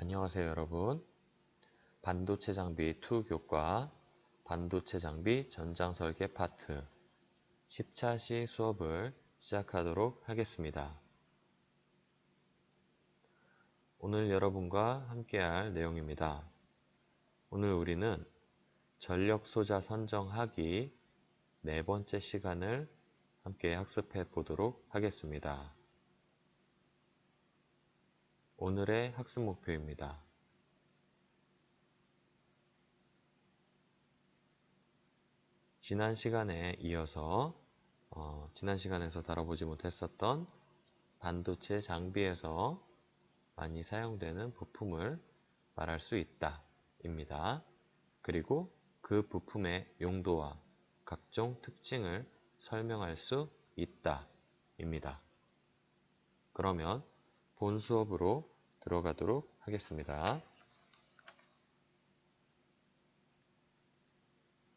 안녕하세요 여러분. 반도체 장비 2 교과 반도체 장비 전장 설계 파트 10차시 수업을 시작하도록 하겠습니다. 오늘 여러분과 함께할 내용입니다. 오늘 우리는 전력 소자 선정하기 4번째 시간을 함께 학습해 보도록 하겠습니다. 오늘의 학습 목표입니다. 지난 시간에 이어서 지난 시간에서 다뤄보지 못했었던 반도체 장비에서 많이 사용되는 부품을 말할 수 있다 입니다. 그리고 그 부품의 용도와 각종 특징을 설명할 수 있다 입니다. 그러면 본 수업으로 들어가도록 하겠습니다.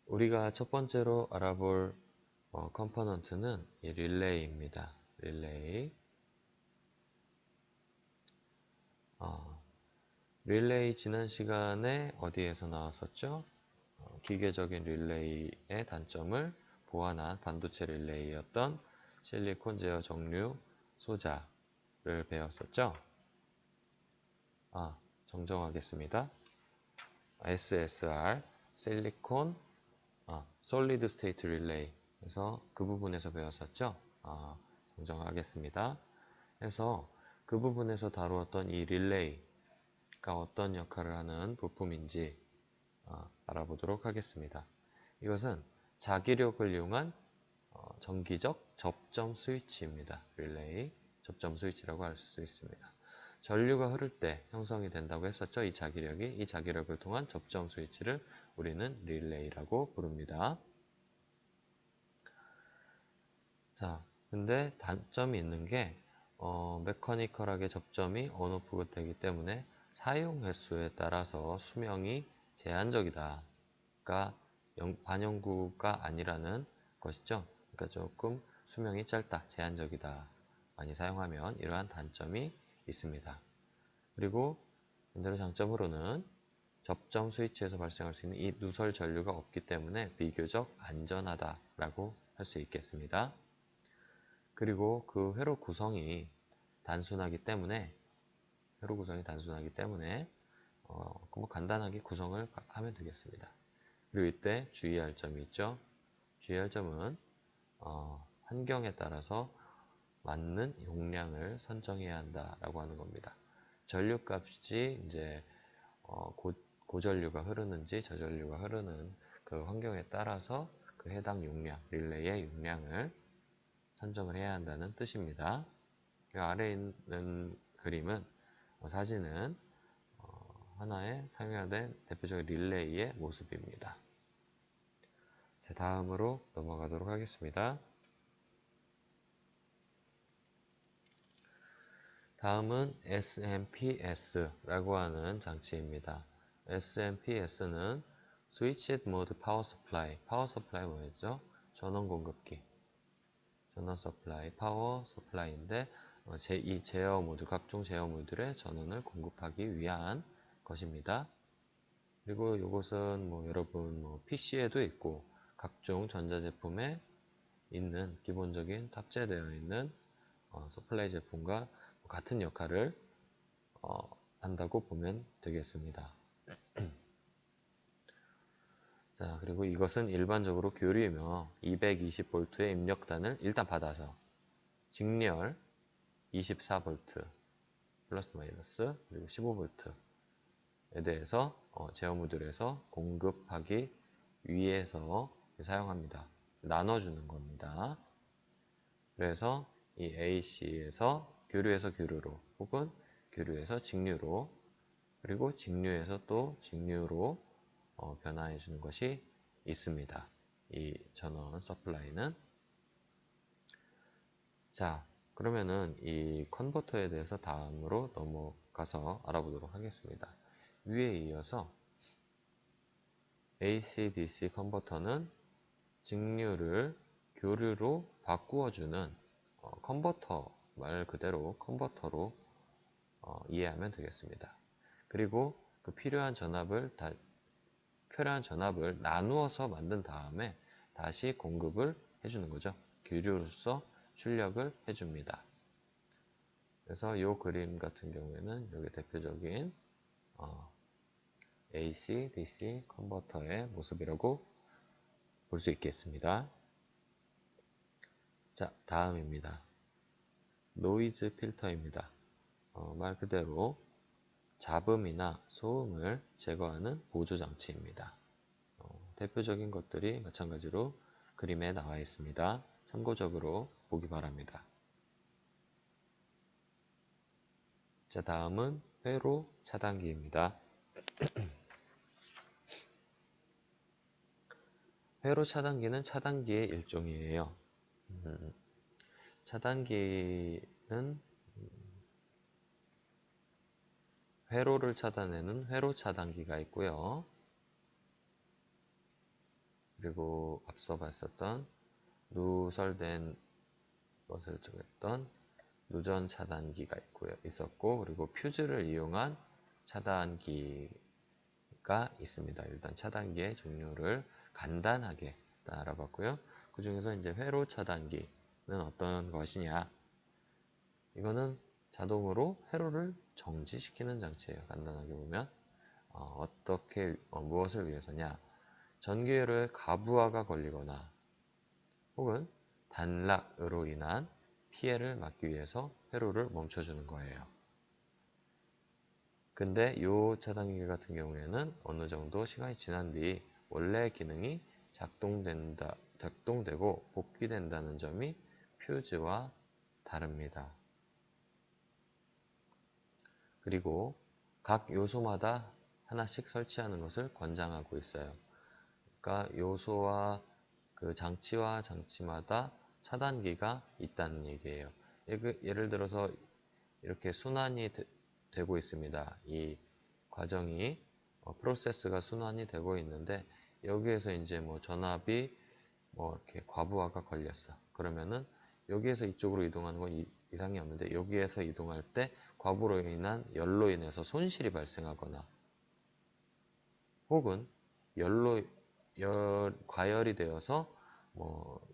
우리가 첫 번째로 알아볼 컴포넌트는 이 릴레이입니다. 릴레이 지난 시간에 어디에서 나왔었죠? 기계적인 릴레이의 단점을 보완한 반도체 릴레이였던 실리콘 제어 정류 소자를 배웠었죠? 정정하겠습니다. SSR, 실리콘 솔리드 스테이트 릴레이. 그래서 그 부분에서 배웠었죠? 정정하겠습니다. 그래서 그 부분에서 다루었던 이 릴레이가 어떤 역할을 하는 부품인지 알아보도록 하겠습니다. 이것은 자기력을 이용한 정기적 접점 스위치입니다. 릴레이, 접점 스위치라고 할 수 있습니다. 전류가 흐를 때 형성이 된다고 했었죠. 이 자기력이. 이 자기력을 통한 접점 스위치를 우리는 릴레이라고 부릅니다. 자, 근데 단점이 있는 게 메커니컬하게 접점이 온오프가 되기 때문에 사용 횟수에 따라서 수명이 제한적이다. 그러니까 반영구가 아니라는 것이죠. 그러니까 조금 수명이 짧다, 제한적이다. 많이 사용하면 이러한 단점이 있습니다. 그리고 반대로 장점으로는 접점 스위치에서 발생할 수 있는 이 누설 전류가 없기 때문에 비교적 안전하다라고 할 수 있겠습니다. 그리고 그 회로 구성이 단순하기 때문에 뭐 간단하게 구성을 하면 되겠습니다. 그리고 이때 주의할 점이 있죠. 주의할 점은 환경에 따라서 맞는 용량을 선정해야 한다라고 하는 겁니다. 전류값이 이제 고전류가 흐르는지 저전류가 흐르는 그 환경에 따라서 그 해당 용량, 릴레이의 용량을 선정을 해야 한다는 뜻입니다. 아래에 있는 그림은 사진은 하나의 사용된 대표적인 릴레이의 모습입니다. 자, 다음으로 넘어가도록 하겠습니다. 다음은 SMPS라고 하는 장치입니다. SMPS는 Switched Mode Power Supply. 파워 서플라이 뭐였죠? 전원 공급기. 전원 서플라이, 파워 서플라이인데 이 제어 모듈, 각종 제어 모듈에 전원을 공급하기 위한 것입니다. 그리고 이것은 여러분 PC에도 있고 각종 전자제품에 있는 기본적인 탑재되어 있는 서플라이 제품과 같은 역할을 한다고 보면 되겠습니다. 자, 그리고 이것은 일반적으로 교류이며 220V의 입력단을 일단 받아서 직렬 24V 플러스 마이너스 그리고 15V에 대해서 제어 모듈에서 공급하기 위해서 사용합니다. 나눠주는 겁니다. 그래서 이 AC에서 교류에서 교류로 혹은 교류에서 직류로 그리고 직류에서 또 직류로 변화해 주는 것이 있습니다. 이 전원 서플라이는. 자, 그러면은 이 컨버터에 대해서 다음으로 넘어가서 알아보도록 하겠습니다. 위에 이어서 AC/DC 컨버터는 직류를 교류로 바꾸어주는 컨버터, 말 그대로 컨버터로 이해하면 되겠습니다. 그리고 그 필요한 전압을 나누어서 만든 다음에 다시 공급을 해주는 거죠. 교류로서 출력을 해줍니다. 그래서 이 그림 같은 경우에는 여기 대표적인 AC, DC 컨버터의 모습이라고 볼 수 있겠습니다. 자, 다음입니다. 노이즈 필터입니다. 말 그대로 잡음이나 소음을 제거하는 보조 장치입니다. 대표적인 것들이 마찬가지로 그림에 나와 있습니다. 참고적으로 보기 바랍니다. 자, 다음은 회로 차단기입니다. 회로 차단기는 차단기의 일종이에요. 차단기는 회로를 차단하는 회로 차단기가 있고요. 그리고 앞서 봤었던 누설된 것을 적었던 누전 차단기가 있었고, 그리고 퓨즈를 이용한 차단기가 있습니다. 일단 차단기의 종류를 간단하게 알아봤고요. 그 중에서 이제 회로 차단기는 어떤 것이냐? 이거는 자동으로 회로를 정지시키는 장치예요. 간단하게 보면 무엇을 위해서냐? 전기회로에 가부하가 걸리거나 혹은 단락으로 인한 피해를 막기 위해서 회로를 멈춰주는 거예요. 근데 이 차단기 같은 경우에는 어느 정도 시간이 지난 뒤 원래 기능이 작동되고 복귀된다는 점이 퓨즈와 다릅니다. 그리고 각 요소마다 하나씩 설치하는 것을 권장하고 있어요. 그러니까 요소와 그 장치와 장치마다 차단기가 있다는 얘기예요. 예를 들어서 이렇게 순환이 되고 있습니다. 이 과정이 프로세스가 순환이 되고 있는데 여기에서 이제 뭐 전압이 이렇게 과부하가 걸렸어. 그러면은 여기에서 이쪽으로 이동하는 건 이상이 없는데 여기에서 이동할 때 과부로 인한 열로 인해서 손실이 발생하거나 혹은 과열이 되어서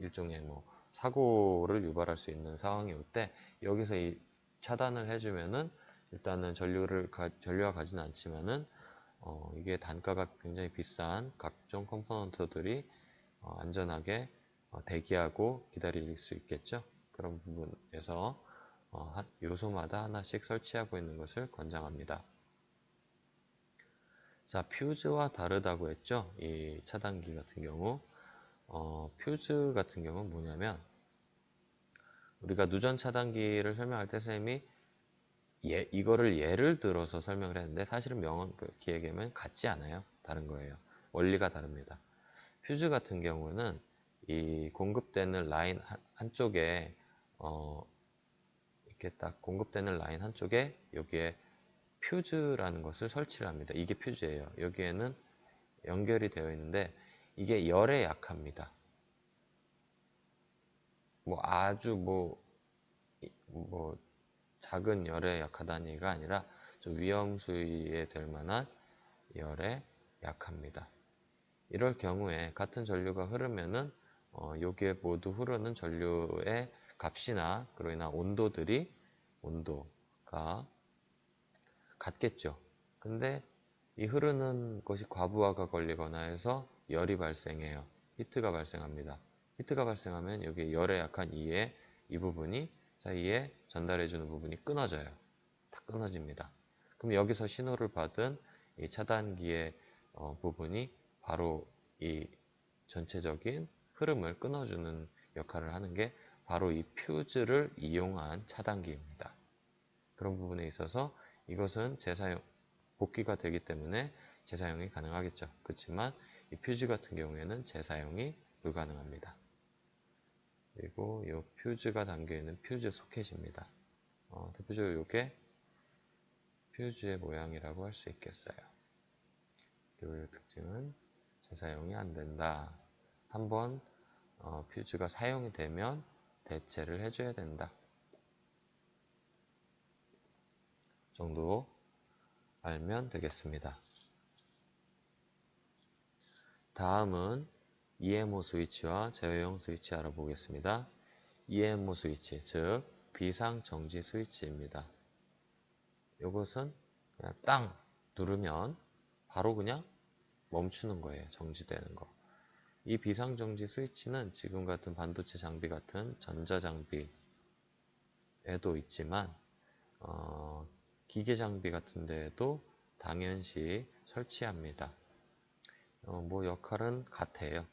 일종의 사고를 유발할 수 있는 상황이 올 때 여기서 이 차단을 해주면은 일단은 전류가 가지는 않지만은 이게 단가가 굉장히 비싼 각종 컴포넌트들이 안전하게 대기하고 기다릴 수 있겠죠. 그런 부분에서 요소마다 하나씩 설치하고 있는 것을 권장합니다. 자, 퓨즈와 다르다고 했죠. 이 차단기 같은 경우 퓨즈 같은 경우는 뭐냐면 우리가 누전 차단기를 설명할 때 선생님이 이거를 예를 들어서 설명을 했는데 사실은 명확히 얘기하면 같지 않아요. 다른 거예요. 원리가 다릅니다. 퓨즈 같은 경우는 이 공급되는 라인 한쪽에 이렇게 딱 공급되는 라인 한쪽에 여기에 퓨즈라는 것을 설치를 합니다. 이게 퓨즈예요. 여기에는 연결이 되어 있는데 이게 열에 약합니다. 아주 작은 열에 약하다는 얘기가 아니라 좀 위험 수위에 될 만한 열에 약합니다. 이럴 경우에 같은 전류가 흐르면은 여기에 모두 흐르는 전류의 값이나 그로 인한 온도가 같겠죠. 근데 이 흐르는 것이 과부하가 걸리거나 해서 열이 발생해요. 히트가 발생합니다. 히트가 발생하면 여기 열에 약한 이 부분이 사이에 전달해주는 부분이 끊어져요. 다 끊어집니다. 그럼 여기서 신호를 받은 이 차단기의 부분이 바로 이 전체적인 흐름을 끊어주는 역할을 하는 게 바로 이 퓨즈를 이용한 차단기입니다. 그런 부분에 있어서 이것은 복귀가 되기 때문에 재사용이 가능하겠죠. 그렇지만 이 퓨즈 같은 경우에는 재사용이 불가능합니다. 그리고 이 퓨즈가 담겨있는 퓨즈 소켓입니다. 대표적으로 이게 퓨즈의 모양이라고 할 수 있겠어요. 그리고 이 특징은 재사용이 안 된다. 한번 퓨즈가 사용이 되면 대체를 해줘야 된다. 정도 알면 되겠습니다. 다음은 EMO 스위치와 제어용 스위치 알아보겠습니다. EMO 스위치, 즉 비상정지 스위치입니다. 이것은 그냥 땅 누르면 바로 그냥 멈추는 거예요. 정지되는 거. 이 비상정지 스위치는 지금 같은 반도체 장비 같은 전자장비에도 있지만 기계 장비 같은 데에도 당연시 설치합니다. 뭐 역할은 같아요.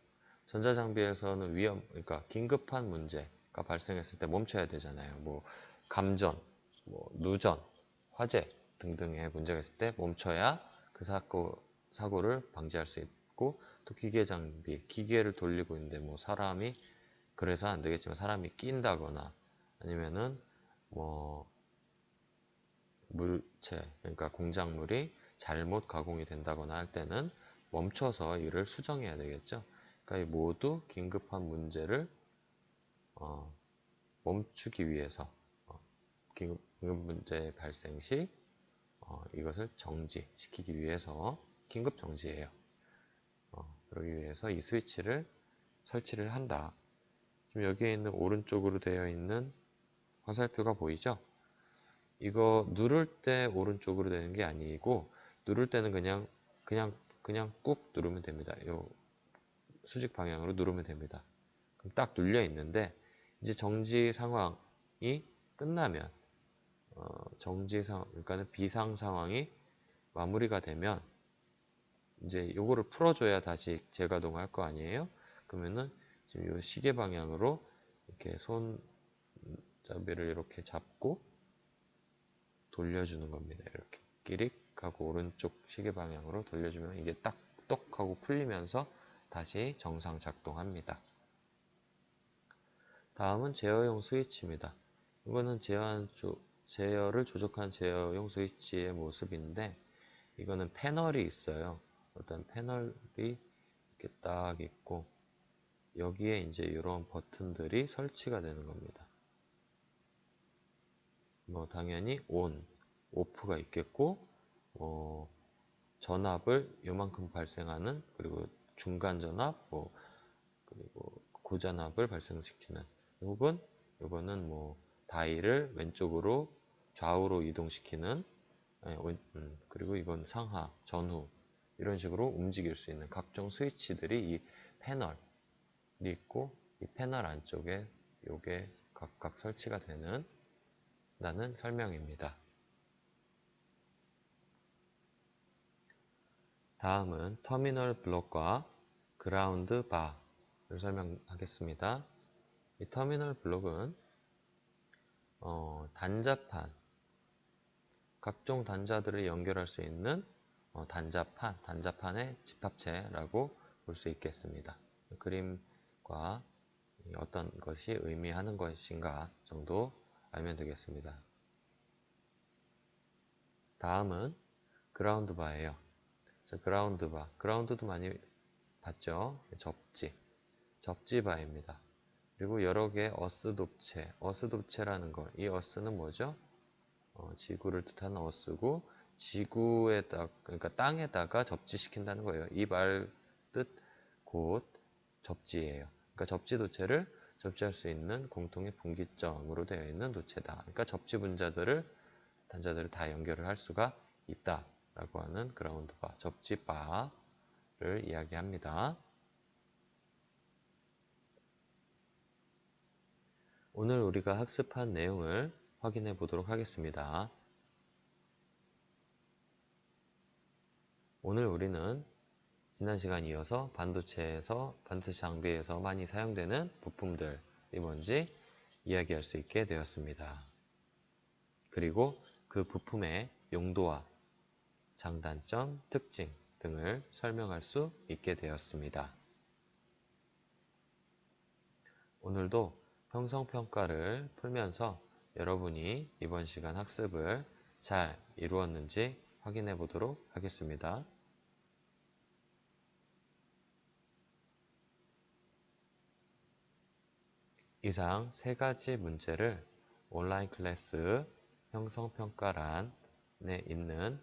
전자장비에서는 그러니까 긴급한 문제가 발생했을 때 멈춰야 되잖아요. 뭐 감전, 뭐 누전, 화재 등등의 문제가 있을 때 멈춰야 그 사고를 방지할 수 있고, 또 기계 장비, 기계를 돌리고 있는데 뭐 사람이, 그래서 안 되겠지만 사람이 낀다거나 아니면은 뭐 물체, 그러니까 공작물이 잘못 가공이 된다거나 할 때는 멈춰서 이를 수정해야 되겠죠. 그러니까 모두 긴급한 문제를 멈추기 위해서 긴급 문제 발생 시 이것을 정지시키기 위해서 긴급 정지예요. 그러기 위해서 이 스위치를 설치를 한다. 지금 여기에 있는 오른쪽으로 되어 있는 화살표가 보이죠? 이거 누를 때 오른쪽으로 되는 게 아니고, 누를 때는 그냥 꾹 누르면 됩니다. 요 수직 방향으로 누르면 됩니다. 그럼 딱 눌려 있는데, 이제 정지 상황이 끝나면 그러니까 비상 상황이 마무리가 되면 이제 요거를 풀어줘야 다시 재가동을 할 거 아니에요? 그러면은 지금 요 시계 방향으로 이렇게 손잡이를 이렇게 잡고 돌려주는 겁니다. 이렇게 끼릭 하고 오른쪽 시계 방향으로 돌려주면 이게 딱 똑 하고 풀리면서 다시 정상 작동합니다. 다음은 제어용 스위치입니다. 이거는 제어를 조작한 제어용 스위치의 모습인데, 이거는 패널이 있어요. 어떤 패널이 이렇게 딱 있고, 여기에 이제 이런 버튼들이 설치가 되는 겁니다. 뭐 당연히 온, 오프가 있겠고, 전압을 요만큼 발생하는, 그리고 중간 전압, 그리고 고전압을 발생시키는, 요거는 뭐 다이를 왼쪽으로 좌우로 이동시키는, 그리고 이건 상하, 전후 이런 식으로 움직일 수 있는 각종 스위치들이 이 패널이 있고, 이 패널 안쪽에 요게 각각 설치가 된다는 설명입니다. 다음은 터미널 블록과 그라운드 바를 설명하겠습니다. 이 터미널 블록은 단자판, 각종 단자들을 연결할 수 있는 단자판의 집합체라고 볼 수 있겠습니다. 그림과 어떤 것이 의미하는 것인가 정도 알면 되겠습니다. 다음은 그라운드 바예요. 그라운드 바, 그라운드도 많이 봤죠? 접지 바입니다. 그리고 여러 개의 어스도체라는 거, 이 어스는 뭐죠? 지구를 뜻하는 어스고, 그러니까 땅에다가 접지시킨다는 거예요. 이 말 뜻 곧 접지예요. 그러니까 접지 도체를 접지할 수 있는 공통의 분기점으로 되어 있는 도체다. 그러니까 접지 단자들을 다 연결을 할 수가 있다라고 하는 그라운드 바, 접지 바를 이야기합니다. 오늘 우리가 학습한 내용을 확인해 보도록 하겠습니다. 오늘 우리는 지난 시간 이어서 반도체 장비에서 많이 사용되는 부품들이 뭔지 이야기할 수 있게 되었습니다. 그리고 그 부품의 용도와 장단점, 특징 등을 설명할 수 있게 되었습니다. 오늘도 형성평가를 풀면서 여러분이 이번 시간 학습을 잘 이루었는지 확인해 보도록 하겠습니다. 이상 세 가지 문제를 온라인 클래스 형성평가란에 있는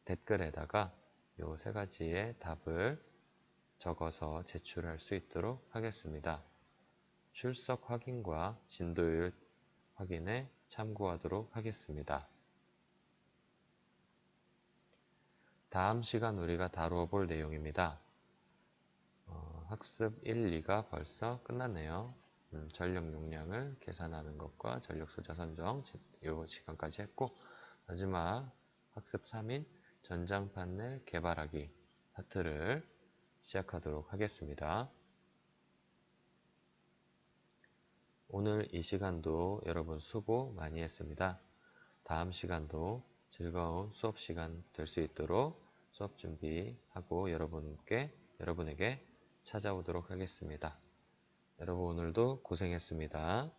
댓글에다가 요 세 가지의 답을 적어서 제출할 수 있도록 하겠습니다. 출석 확인과 진도율 확인에 참고하도록 하겠습니다. 다음 시간 우리가 다루어 볼 내용입니다. 학습 1, 2가 벌써 끝났네요. 전력 용량을 계산하는 것과 전력 소자 선정 이 시간까지 했고, 마지막 학습 3인 전장 판넬 개발하기 파트를 시작하도록 하겠습니다. 오늘 이 시간도 여러분 수고 많이 했습니다. 다음 시간도 즐거운 수업 시간 될 수 있도록 수업 준비하고 여러분에게 찾아오도록 하겠습니다. 여러분 오늘도 고생했습니다.